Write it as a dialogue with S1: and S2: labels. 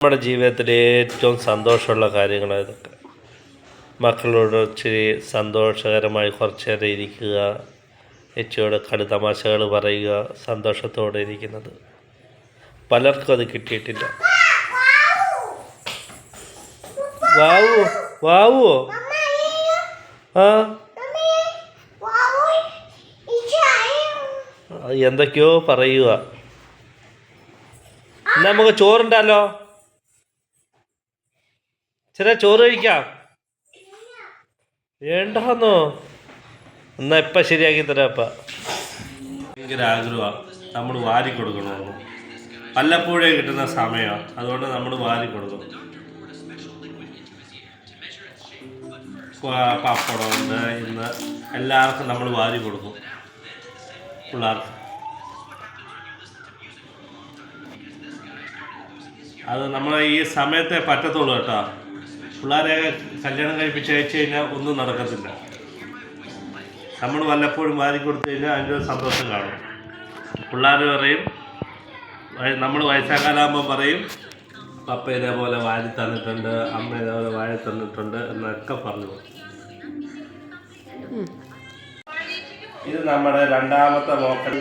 S1: നമ്മുടെ ജീവിതത്തിലെ ഏറ്റവും സന്തോഷമുള്ള കാര്യങ്ങളാണ് ഇതൊക്കെ. മക്കളോട് ഇച്ചിരി സന്തോഷകരമായി കുറച്ച് നേരം ഇരിക്കുക, ഏച്ചിയോട് കളിതമാശകൾ പറയുക, സന്തോഷത്തോടെ ഇരിക്കുന്നത് പലർക്കും അത് കിട്ടിയിട്ടില്ല. വാവു വാവുവോ? ആ എന്തൊക്കെയോ പറയുക. എന്നാ നമുക്ക് ചോറുണ്ടല്ലോ, ചെറിയ ചോറ് കഴിക്കാം. വേണ്ടെന്നോ? എന്നാ ഇപ്പം ശരിയാക്കി തരാം. അപ്പം ഭയങ്കര ആഗ്രഹമാണ് നമ്മൾ വാരി കൊടുക്കണമെന്ന്. വല്ലപ്പോഴേ കിട്ടുന്ന സമയമാണ്, അതുകൊണ്ട് നമ്മൾ വാരി കൊടുക്കും. പപ്പടമുണ്ട്, ഇന്ന് എല്ലാവർക്കും നമ്മൾ വാരി കൊടുക്കും പിള്ളേർക്ക്. അത് നമ്മളെ ഈ സമയത്തെ പറ്റത്തുള്ളൂ കേട്ടോ. പിള്ളേരെ കല്യാണം കഴിപ്പിച്ച് അയച്ചു കഴിഞ്ഞാൽ ഒന്നും നടക്കത്തില്ല. നമ്മൾ വല്ലപ്പോഴും വാരി കൊടുത്തു കഴിഞ്ഞാൽ അതിൻ്റെ ഒരു സന്തോഷം കാണും. പിള്ളേർ പറയും, നമ്മൾ വയസ്സാകാലാകുമ്പോൾ പറയും, പപ്പ ഇതേപോലെ വാരി തന്നിട്ടുണ്ട്, അമ്മ ഇതേപോലെ വാരി തന്നിട്ടുണ്ട് എന്നൊക്കെ പറഞ്ഞു. ഇത് നമ്മുടെ രണ്ടാമത്തെ മോക്കൽ.